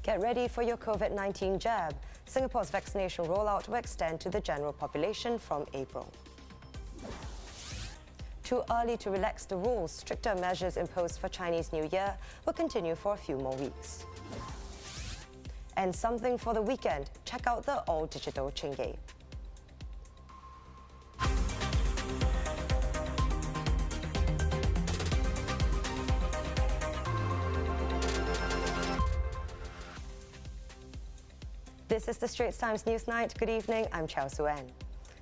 Get ready for your COVID-19 jab. Singapore's vaccination rollout will extend to the general population from April. Too early to relax the rules, stricter measures imposed for Chinese New Year will continue for a few more weeks. And something for the weekend, check out the all-digital Chingay. This is the Straits Times Newsnight. Good evening, I'm Chao Suen.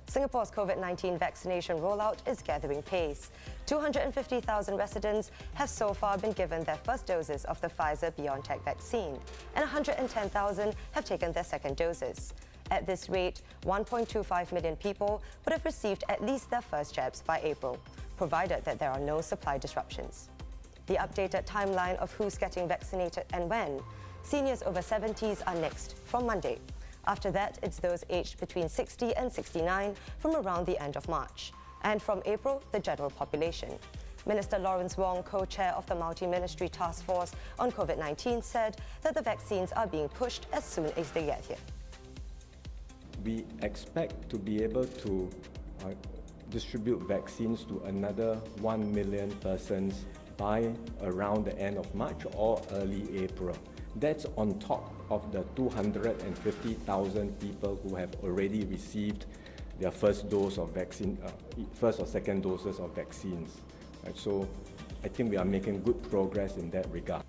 Singapore's COVID-19 vaccination rollout is gathering pace. 250,000 residents have so far been given their first doses of the Pfizer-BioNTech vaccine, and 110,000 have taken their second doses. At this rate, 1.25 million people would have received at least their first jabs by April, provided that there are no supply disruptions. The updated timeline of who's getting vaccinated and when. Seniors over 70s are next, from Monday. After that, it's those aged between 60 and 69 from around the end of March. And from April, the general population. Minister Lawrence Wong, co-chair of the Multi-Ministry Task Force on COVID-19, said that the vaccines are being pushed as soon as they get here. We expect to be able to distribute vaccines to another 1 million persons by around the end of March or early April. That's on top of the 250,000 people who have already received their first dose of vaccine, first or second doses of vaccines. Right, so I think we are making good progress in that regard.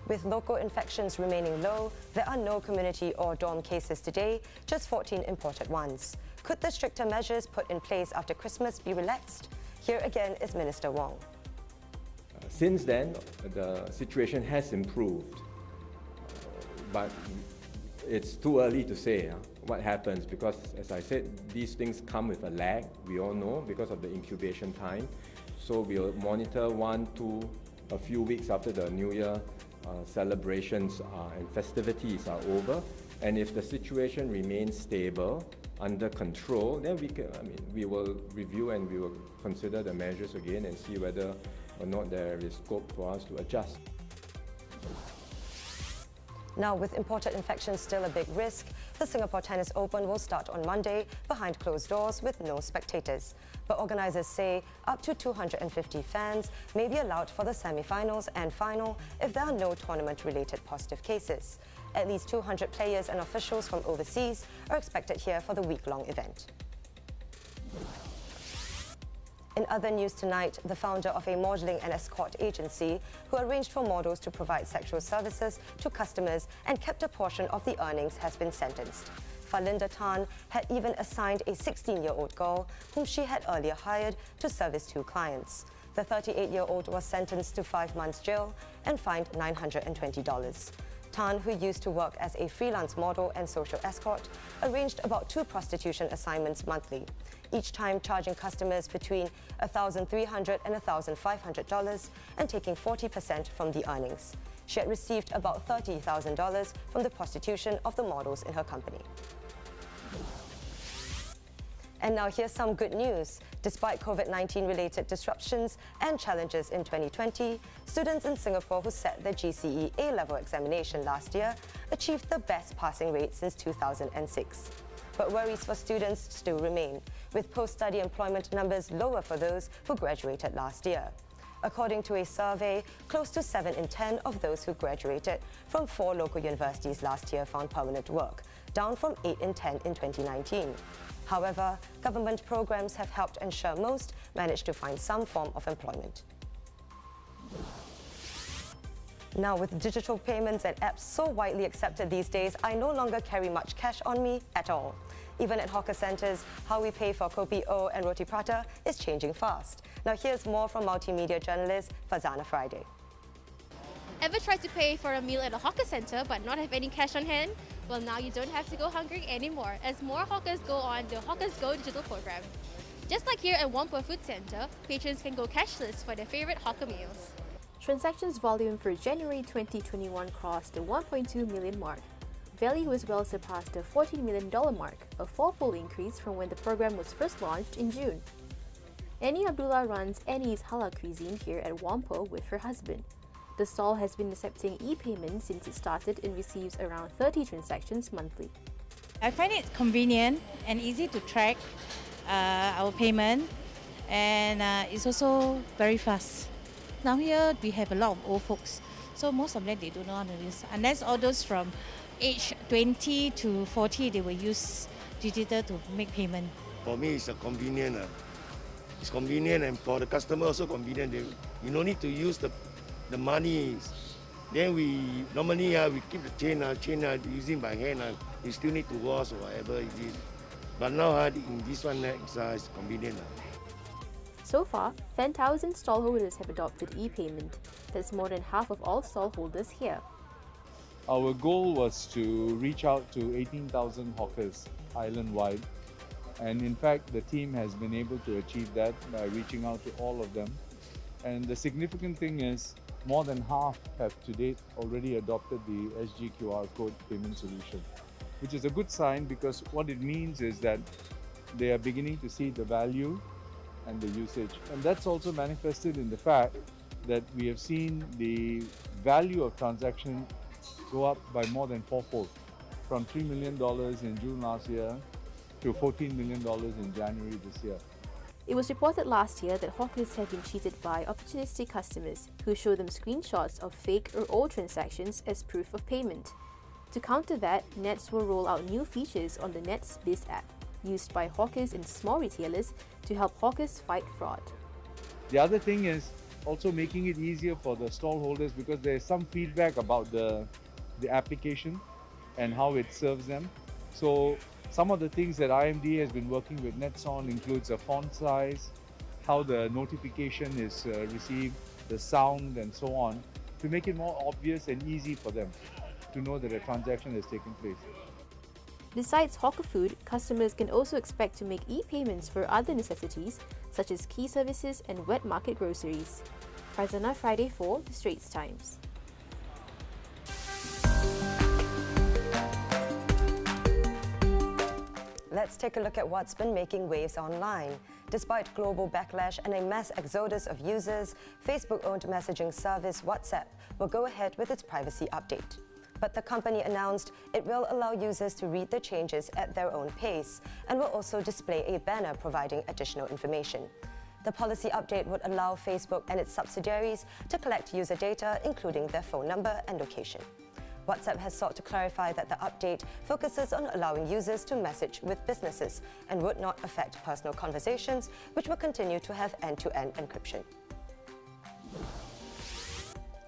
With local infections remaining low, there are no community or dorm cases today, just 14 imported ones. Could the stricter measures put in place after Christmas be relaxed? Here again is Minister Wong. Since then, the situation has improved, but it's too early to say what happens because, as I said, these things come with a lag, we all know, because of the incubation time. So we'll monitor a few weeks after the New Year celebrations and festivities are over. And if the situation remains stable, under control, then we will review and we will consider the measures again and see whether or not there is scope for us to adjust. Now, with imported infections still a big risk, the Singapore Tennis Open will start on Monday behind closed doors with no spectators. But organisers say up to 250 fans may be allowed for the semi-finals and final if there are no tournament-related positive cases. At least 200 players and officials from overseas are expected here for the week-long event. In other news tonight, the founder of a modelling and escort agency who arranged for models to provide sexual services to customers and kept a portion of the earnings has been sentenced. Falinda Tan had even assigned a 16-year-old girl whom she had earlier hired to service 2 clients. The 38-year-old was sentenced to 5 months jail and fined $920. Tan, who used to work as a freelance model and social escort, arranged about 2 prostitution assignments monthly, each time charging customers between $1,300 and $1,500 and taking 40% from the earnings. She had received about $30,000 from the prostitution of the models in her company. And now here's some good news. Despite COVID-19 related disruptions and challenges in 2020, students in Singapore who set their GCE A-level examination last year achieved the best passing rate since 2006. But worries for students still remain, with post-study employment numbers lower for those who graduated last year. According to a survey, close to 7 in 10 of those who graduated from 4 local universities last year found permanent work, down from 8 in 10 in 2019. However, government programs have helped ensure most manage to find some form of employment. Now, with digital payments and apps so widely accepted these days, I no longer carry much cash on me at all. Even at hawker centres, how we pay for kopi o and roti prata is changing fast. Now here's more from multimedia journalist Fazana Friday. Ever tried to pay for a meal at a hawker centre but not have any cash on hand? Well, now you don't have to go hungry anymore as more hawkers go on the Hawkers Go digital program. Just like here at Whampoa Food Centre, patrons can go cashless for their favourite hawker meals. Transactions volume for January 2021 crossed the 1.2 million mark. Value as well surpassed the $14 million mark, a fourfold increase from when the program was first launched in June. Annie Abdullah runs Annie's Halal Cuisine here at Whampoa with her husband. The stall has been accepting e-payments since it started and receives around 30 transactions monthly. I find it convenient and easy to track our payment, and it's also very fast. Now here we have a lot of old folks, so most of them they don't know how to use. Unless all those from age 20 to 40, they will use digital to make payment. For me, it's convenient. It's convenient, and for the customer also convenient. You don't need to use the money. Then we normally we keep the chain using by hand. You still need to wash or whatever it is. But now in this one, it's convenient. So far, 10,000 stallholders have adopted e-payment. That's more than half of all stallholders here. Our goal was to reach out to 18,000 hawkers island-wide, and in fact the team has been able to achieve that by reaching out to all of them. And the significant thing is more than half have to date already adopted the SGQR code payment solution, which is a good sign because what it means is that they are beginning to see the value and the usage. And that's also manifested in the fact that we have seen the value of transaction go up by more than fourfold, from $3 million in June last year to $14 million in January this year. It was reported last year that hawkers have been cheated by opportunistic customers who show them screenshots of fake or old transactions as proof of payment. To counter that, Nets will roll out new features on the Nets Biz app, used by hawkers and small retailers to help hawkers fight fraud. The other thing is also making it easier for the stallholders because there is some feedback about the application and how it serves them. So some of the things that IMD has been working with Nets on includes a font size, how the notification is received, the sound and so on, to make it more obvious and easy for them to know that a transaction has taken place. Besides hawker food, customers can also expect to make e-payments for other necessities such as key services and wet market groceries. Farzana, Friday for The Straits Times. Let's take a look at what's been making waves online. Despite global backlash and a mass exodus of users, Facebook-owned messaging service WhatsApp will go ahead with its privacy update. But the company announced it will allow users to read the changes at their own pace and will also display a banner providing additional information. The policy update would allow Facebook and its subsidiaries to collect user data, including their phone number and location. WhatsApp has sought to clarify that the update focuses on allowing users to message with businesses and would not affect personal conversations, which will continue to have end-to-end encryption.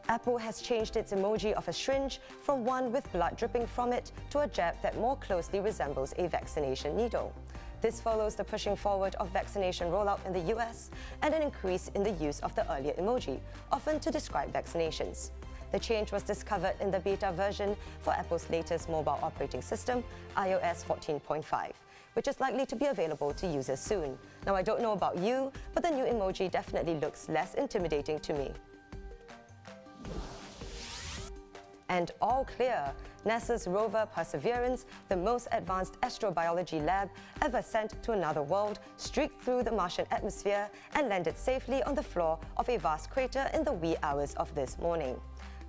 Apple has changed its emoji of a syringe from one with blood dripping from it to a jab that more closely resembles a vaccination needle. This follows the pushing forward of vaccination rollout in the US and an increase in the use of the earlier emoji, often to describe vaccinations. The change was discovered in the beta version for Apple's latest mobile operating system, iOS 14.5, which is likely to be available to users soon. Now, I don't know about you, but the new emoji definitely looks less intimidating to me. And all clear. NASA's rover Perseverance, the most advanced astrobiology lab ever sent to another world, streaked through the Martian atmosphere and landed safely on the floor of a vast crater in the wee hours of this morning.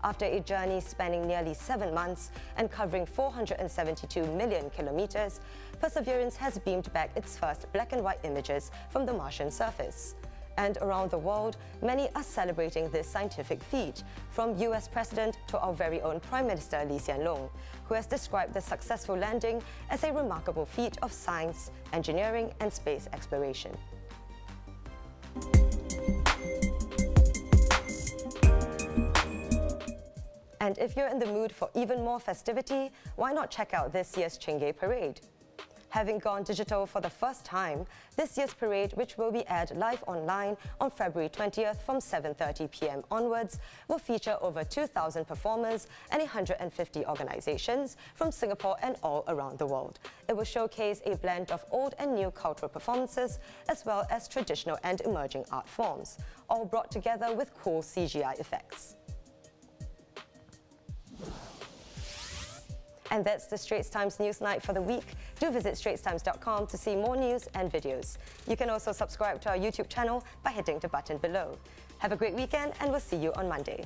After a journey spanning nearly 7 months and covering 472 million kilometers, Perseverance has beamed back its first black and white images from the Martian surface. And around the world, many are celebrating this scientific feat, from US President to our very own Prime Minister Lee Hsien Loong, who has described the successful landing as a remarkable feat of science, engineering and space exploration. And if you're in the mood for even more festivity, why not check out this year's Chingay Parade? Having gone digital for the first time, this year's parade, which will be aired live online on February 20th from 7:30 p.m. onwards, will feature over 2,000 performers and 150 organizations from Singapore and all around the world. It will showcase a blend of old and new cultural performances, as well as traditional and emerging art forms, all brought together with cool CGI effects. And that's the Straits Times Newsnight for the week. Do visit straitstimes.com to see more news and videos. You can also subscribe to our YouTube channel by hitting the button below. Have a great weekend, and we'll see you on Monday.